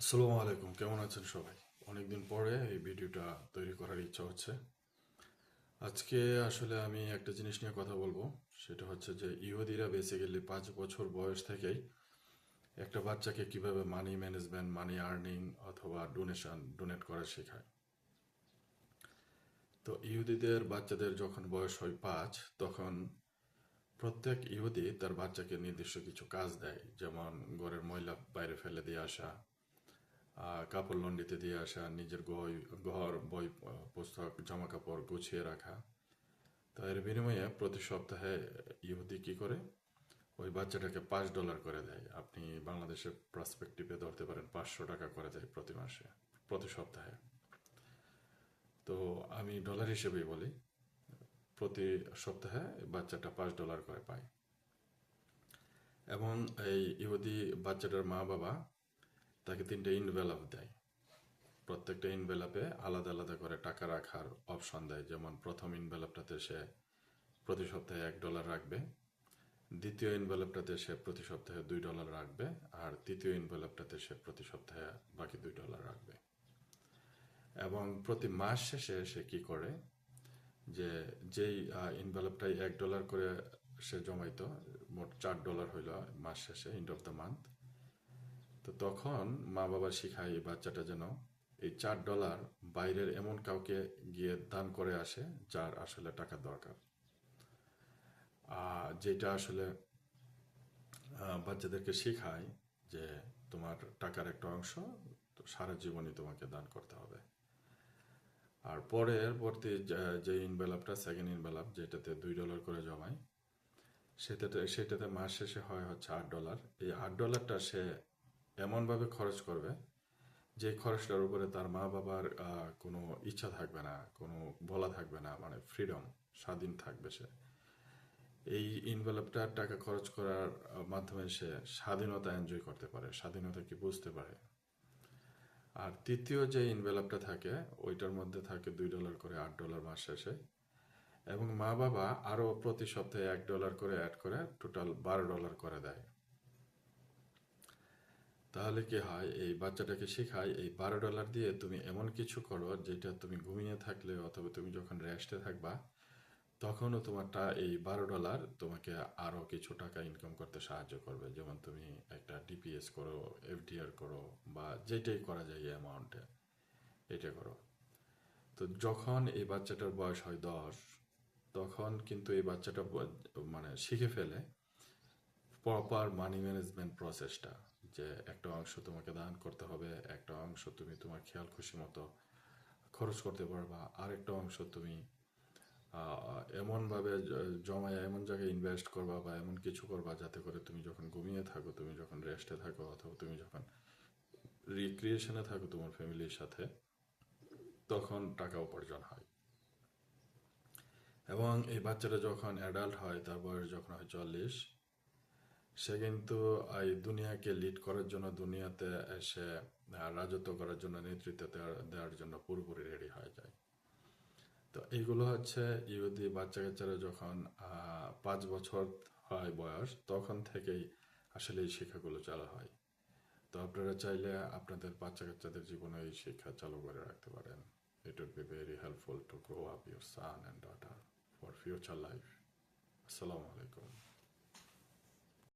আসসালামু আলাইকুম, কেমন আছেন সবাই? অনেকদিন পরে এই ভিডিওটা তৈরি করার ইচ্ছা হচ্ছে। আজকে আসলে আমি একটা জিনিস নিয়ে কথা বলবো। সেটা হচ্ছে যে ইহুদিরা বেসিক্যালি 5 বছর বয়স থেকেই একটা বাচ্চাকে কিভাবে মানি ম্যানেজমেন্ট, মানি আর্নিং অথবা ডোনেট করা শেখায়। তো ইহুদিদের বাচ্চাদের যখন বয়স হয় 5, তখন প্রত্যেক ইহুদি তার বাচ্চাকে নির্দিষ্ট কিছু কাজ দেয়, যেমন ঘরের ময়লা বাইরে ফেলে দিয়ে আসা, কাপড় লন্ড্রিতে দিয়ে আসা, নিজের ঘর, বই, পুস্তক, জামা কাপড় গুছিয়ে রাখা। তো এর বিনিময়ে প্রতি সপ্তাহে ইহুদি কি করে, ওই বাচ্চাটাকে $5 করে দেয়। আপনি বাংলাদেশের পার্সপেক্টিভে ধরতে পারেন, $500 করে দেয় প্রতি মাসে, প্রতি সপ্তাহে। তো আমি ডলার হিসেবেই বলি, প্রতি সপ্তাহে বাচ্চাটা $5 করে পায়। এবং এই ইহুদি বাচ্চাটার মা বাবা তাকে 3টে ইনভেলভ দেয়। প্রত্যেকটা ইনভেলাপে আলাদা আলাদা করে টাকা রাখার অপশন দেয়। যেমন প্রথম ইনভেলাপটাতে সে প্রতি সপ্তাহে $1 রাখবে, দ্বিতীয় ইনভেলপটাতে সে প্রতি সপ্তাহে $2 রাখবে, আর তৃতীয় ইনভেলপটাতে সে প্রতি সপ্তাহে বাকি $2 রাখবে। এবং প্রতি মাস শেষে সে কি করে, যে যেই ইনভেলপটাই $1 করে সে জমাইতো, মোট $4 হইল মাস শেষে, এন্ড অফ দ্য মান্থ। তো তখন মা বাবা শিখায় এই বাচ্চাটা যেন এই $4 বাইরের এমন কাউকে গিয়ে দান করে আসে যার আসলে টাকা দরকার। যেটা আসলে বাচ্চাদেরকে শেখায় যে তোমার টাকার একটা অংশ তো সারা জীবনই তোমাকে দান করতে হবে। আর পরবর্তী যে ইনভেলপটা, সেকেন্ড ইনভেলপ, যেটাতে $2 করে জমায়, সেটাতে মাস শেষে হয় হচ্ছে $8। এই $8টা সে এমনভাবে খরচ করবে যে খরচটার উপরে তার মা বাবার কোনো ইচ্ছা থাকবে না, কোনো বলা থাকবে না, মানে ফ্রিডম, স্বাধীন থাকবে সে। এই ইনভেলপটার টাকা খরচ করার মাধ্যমে সে স্বাধীনতা এনজয় করতে পারে, স্বাধীনতা কি বুঝতে পারে। আর তৃতীয় যে ইনভেলপটা থাকে, ওইটার মধ্যে থাকে $2 করে, $8 মাস শেষে। এবং মা বাবা আরো প্রতি সপ্তাহে $1 করে অ্যাড করে টোটাল $12 করে দেয়। তাহলে কি হয়, এই বাচ্চাটাকে শেখায় এই $12 দিয়ে তুমি এমন কিছু করো যেটা তুমি ঘুমিয়ে থাকলে অথবা তুমি যখন রেস্টে থাকবা তখনও তোমারটা এই $12 তোমাকে আরো কিছু টাকা ইনকাম করতে সাহায্য করবে। যেমন তুমি একটা ডিপিএস করো, এফডিআর করো, বা যেটাই করা যায় এই অ্যামাউন্টে, এটা করো। তো যখন এই বাচ্চাটার বয়স হয় 10, তখন কিন্তু এই বাচ্চাটা মানে শিখে ফেলে প্রপার মানি ম্যানেজমেন্ট প্রসেসটা, যে একটা অংশ তোমাকে দান করতে হবে, একটা অংশ তুমি তোমার খেয়াল খুশি মতো খরচ করতে পারবা, আরেকটা অংশ তুমি এমনভাবে জমায় এমন জায়গায় ইনভেস্ট করবা বা এমন কিছু করবা যাতে করে তুমি যখন ঘুমিয়ে থাকো, তুমি যখন রেস্টে থাকো, অথবা তুমি যখন রিক্রিয়েশনে থাকো তোমার ফ্যামিলির সাথে, তখন টাকা উপার্জন হয়। এবং এই বাচ্চাটা যখন অ্যাডাল্ট হয়, তার বয়স যখন হয় 40, সে কিন্তু এই দুনিয়াকে লিড করার জন্য, দুনিয়াতে এসে রাজত্ব করার জন্য, নেতৃত্ব দেওয়ার জন্য পুরোপুরি রেডি হয়ে যায়। তো এইগুলো হচ্ছে ইহুদি বাচ্চা কাচ্চারা যখন 5 বছর হয় বয়স, তখন থেকেই আসলে এই শিক্ষাগুলো চালু হয়। তো আপনারা চাইলে আপনাদের বাচ্চা কাচ্চাদের জীবনে এই শিক্ষা চালু করে রাখতে পারেন। It would be very helpful to grow up your son and daughter for future life. আসসালামু আলাইকুম।